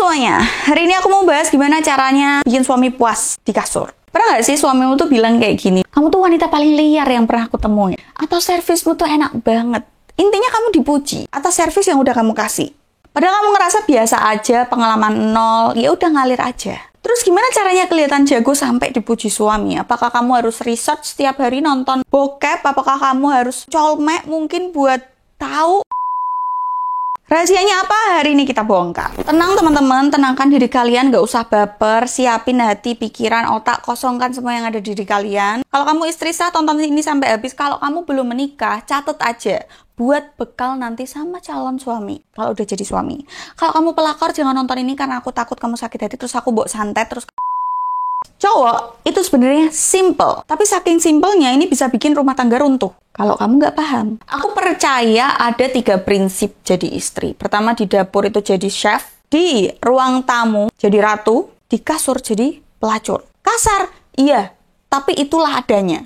semuanya, hari ini aku mau bahas gimana caranya bikin suami puas di kasur. Pernah gak sih suamimu tuh bilang kayak gini, kamu tuh wanita paling liar yang pernah aku temui, atau servismu tuh enak banget. Intinya kamu dipuji atas servis yang udah kamu kasih. Padahal kamu ngerasa biasa aja, pengalaman nol, ya udah ngalir aja. Terus gimana caranya kelihatan jago sampai dipuji suami? Apakah kamu harus research setiap hari nonton bokep? Apakah kamu harus colmek mungkin buat tahu? Rahasianya apa? Hari ini kita bongkar. Tenang teman-teman, tenangkan diri kalian, gak usah baper, siapin hati, pikiran, otak, kosongkan semua yang ada di diri kalian. Kalau kamu istri sah, tonton ini sampai habis. Kalau kamu belum menikah, catat aja. Buat bekal nanti sama calon suami, kalau udah jadi suami. Kalau kamu pelakor, jangan nonton ini karena aku takut kamu sakit hati, terus aku bawa santet, terus... Cowok itu sebenarnya simple, tapi saking simpelnya ini bisa bikin rumah tangga runtuh. Kalau kamu nggak paham, aku percaya ada 3 prinsip jadi istri. Pertama, di dapur itu jadi chef, di ruang tamu jadi ratu, di kasur jadi pelacur. Kasar, iya, tapi itulah adanya.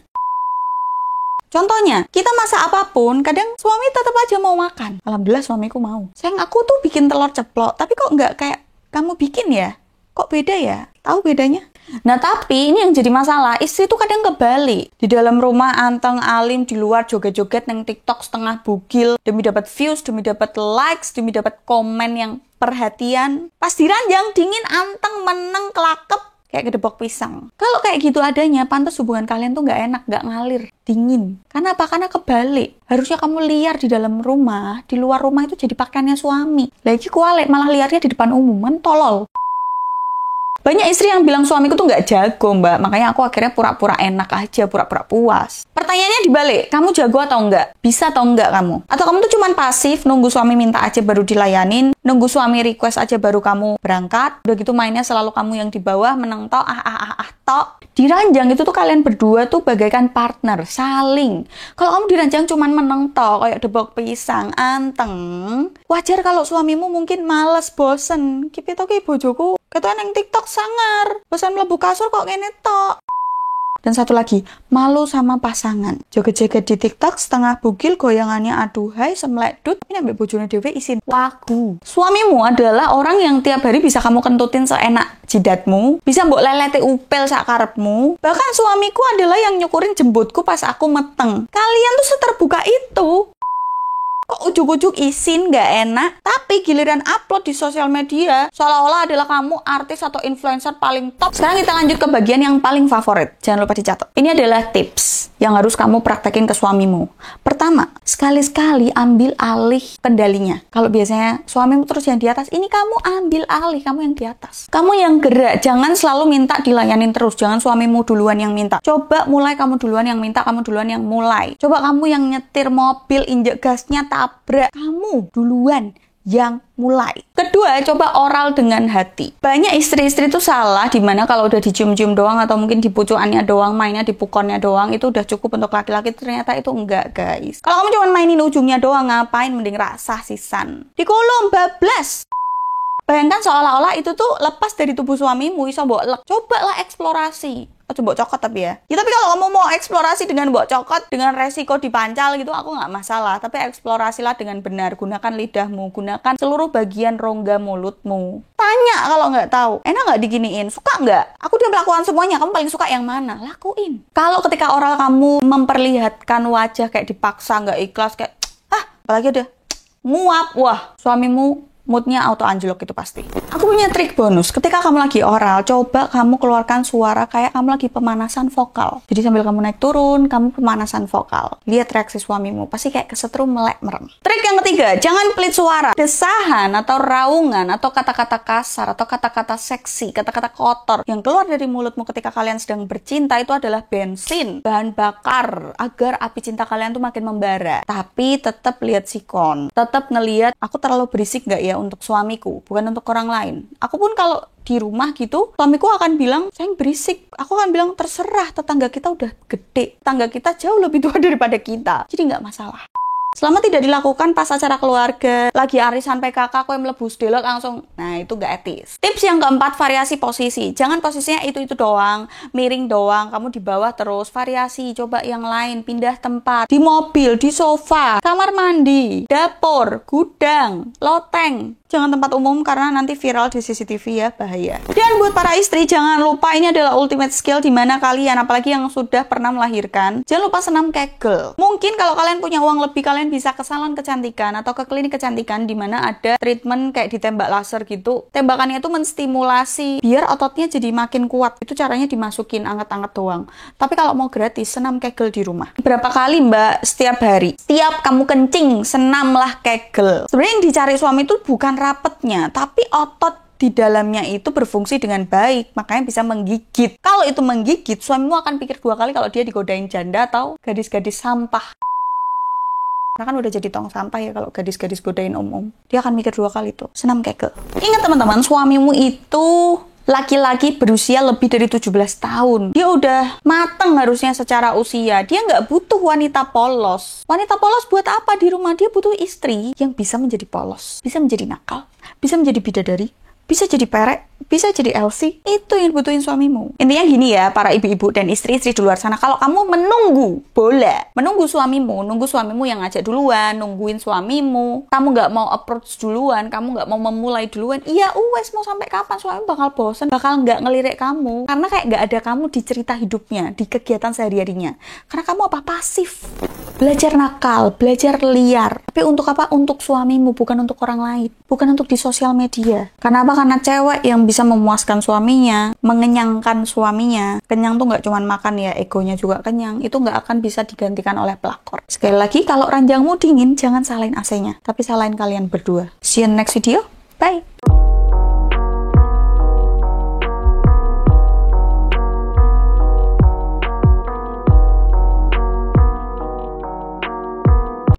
Contohnya, kita masak apapun, kadang suami tetap aja mau makan. Alhamdulillah suamiku mau. Sayang, aku tuh bikin telur ceplok, tapi kok nggak kayak kamu bikin ya? Kok beda ya? Tahu bedanya? Nah, tapi ini yang jadi masalah, istri tuh kadang kebalik. Di dalam rumah anteng alim, di luar joget-joget neng TikTok setengah bugil, demi dapat views, demi dapat likes, demi dapat komen yang perhatian. Pas diranjang dingin, anteng, meneng, kelakep, kayak gedebok pisang. Kalau kayak gitu adanya, pantas hubungan kalian tuh nggak enak, nggak ngalir, dingin. Karena apa? Karena kebalik. Harusnya kamu liar di dalam rumah, di luar rumah itu jadi pakaiannya suami. Lagi kualik, malah liarnya di depan umum, kan tolol. Banyak istri yang bilang suamiku tuh nggak jago, mbak. Makanya aku akhirnya pura-pura enak aja, pura-pura puas. Pertanyaannya dibalik, kamu jago atau enggak? Bisa atau enggak kamu? Atau kamu tuh cuman pasif, nunggu suami minta aja baru dilayanin, nunggu suami request aja baru kamu berangkat, udah gitu mainnya selalu kamu yang di bawah, meneng tok, tok. Di ranjang itu tuh kalian berdua tuh bagaikan partner, saling. Kalau kamu di ranjang cuman meneng tok, kayak debok pisang, anteng. Wajar kalau suamimu mungkin males, bosen. Kipito ki bojoku, kata neng TikTok sangar, bosan mlebu kasur kok kene tok. Dan satu lagi, malu sama pasangan. Joget-joget di TikTok setengah bugil, goyangannya aduhai, semlek dut, ini ambil bojone dhewe isin lagu. Suamimu adalah orang yang tiap hari bisa kamu kentutin seenak jidatmu, bisa mbok lelete upel sak karepmu. Bahkan suamiku adalah yang nyukurin jembutku pas aku meteng. Kalian tuh seterbuka itu. Kok ujuk-ujuk isin gak enak, tapi giliran upload di sosial media seolah-olah adalah kamu artis atau influencer paling top. Sekarang kita lanjut ke bagian yang paling favorit. Jangan lupa dicatat. Ini adalah tips yang harus kamu praktekin ke suamimu. Pertama, sekali-sekali ambil alih kendalinya. Kalau biasanya suamimu terus yang di atas, ini kamu ambil alih, kamu yang di atas. Kamu yang gerak, jangan selalu minta dilayanin terus. Jangan suamimu duluan yang minta. Coba mulai kamu duluan yang minta, kamu duluan yang mulai. Coba kamu yang nyetir mobil, injek gasnya, tabrak, kamu duluan yang mulai. Kedua, coba oral dengan hati. Banyak istri-istri itu salah, dimana kalau udah dicium-cium doang atau mungkin di pucukannya doang, mainnya di pukonnya doang, itu udah cukup untuk laki-laki. Ternyata itu enggak, guys. Kalau kamu cuma mainin ujungnya doang, ngapain? Mending rasa sisan. Di kolom bablas. Bayangkan seolah-olah itu tuh lepas dari tubuh suamimu, iso mbok lek. Cobalah eksplorasi. Coba cokot tapi ya. Tapi kalau kamu mau eksplorasi dengan mbok cokot, dengan resiko dipancal gitu, aku nggak masalah. Tapi eksplorasilah dengan benar. Gunakan lidahmu, gunakan seluruh bagian rongga mulutmu. Tanya kalau nggak tahu, enak nggak diginiin? Suka nggak? Aku udah melakukan semuanya, kamu paling suka yang mana? Lakuin. Kalau ketika oral kamu memperlihatkan wajah kayak dipaksa, nggak ikhlas, kayak apalagi udah nguap, wah, suamimu moodnya auto anjlok itu pasti. Aku punya trik bonus. Ketika kamu lagi oral, coba kamu keluarkan suara kayak kamu lagi pemanasan vokal. Jadi sambil kamu naik turun, kamu pemanasan vokal. Lihat reaksi suamimu, pasti kayak kesetrum, melek, merem. Trik yang ketiga, jangan pelit suara. Desahan atau raungan atau kata-kata kasar atau kata-kata seksi, kata-kata kotor yang keluar dari mulutmu ketika kalian sedang bercinta itu adalah bensin, bahan bakar agar api cinta kalian tuh makin membara. Tapi tetap lihat sikon. Tetap ngelihat aku terlalu berisik nggak ya untuk suamiku, bukan untuk orang lain. Aku pun kalau di rumah gitu, suamiku akan bilang, sayang berisik. Aku akan bilang, terserah, tetangga kita udah gede. Tetangga kita jauh lebih tua daripada kita. Jadi nggak masalah. Selama tidak dilakukan pas acara keluarga, lagi arisan PKK, kok yang mlebu delok langsung, nah itu nggak etis. Tips yang keempat, variasi posisi. Jangan posisinya itu doang, miring doang, kamu di bawah terus. Variasi, coba yang lain, pindah tempat. Di mobil, di sofa, kamar mandi, dapur, gudang, loteng. Jangan tempat umum karena nanti viral di CCTV ya, bahaya. Dan buat para istri, jangan lupa ini adalah ultimate skill di mana kalian, apalagi yang sudah pernah melahirkan, jangan lupa senam Kegel. Mungkin kalau kalian punya uang lebih, kalian bisa ke salon kecantikan atau ke klinik kecantikan di mana ada treatment kayak ditembak laser gitu. Tembakannya itu menstimulasi biar ototnya jadi makin kuat. Itu caranya dimasukin anget-anget doang. Tapi kalau mau gratis, senam Kegel di rumah. Berapa kali Mbak? Setiap hari. Setiap kamu kencing, senamlah Kegel. Sebenarnya yang dicari suami itu bukan rapetnya, tapi otot di dalamnya itu berfungsi dengan baik, makanya bisa menggigit. Kalau itu menggigit, suamimu akan pikir 2 kali kalau dia digodain janda atau gadis-gadis sampah. Karena kan udah jadi tong sampah ya kalau gadis-gadis godain om-om. Dia akan mikir 2 kali tuh. Senam Kegel. Ingat teman-teman, suamimu itu laki-laki berusia lebih dari 17 tahun. Dia udah mateng harusnya secara usia. Dia nggak butuh wanita polos. Wanita polos buat apa di rumah? Dia butuh istri yang bisa menjadi polos, bisa menjadi nakal, bisa menjadi bidadari, bisa jadi perek, bisa jadi Elsie. Itu yang dibutuhin suamimu. Intinya gini ya, para ibu-ibu dan istri-istri di luar sana. Kalau kamu menunggu bola, menunggu suamimu yang ngajak duluan, nungguin suamimu, kamu nggak mau approach duluan, kamu nggak mau memulai duluan, iya wes mau sampai kapan? Suami bakal bosen, bakal nggak ngelirik kamu. Karena kayak nggak ada kamu di cerita hidupnya, di kegiatan sehari-harinya. Karena kamu apa? Pasif. Belajar nakal, belajar liar. Tapi untuk apa? Untuk suamimu, bukan untuk orang lain. Bukan untuk di sosial media. Karena apa? Karena cewek yang bisa memuaskan suaminya, mengenyangkan suaminya. Kenyang tuh nggak cuma makan ya, egonya juga kenyang. Itu nggak akan bisa digantikan oleh pelakor. Sekali lagi, kalau ranjangmu dingin, jangan salahin AC-nya. Tapi salahin kalian berdua. See you in next video. Bye!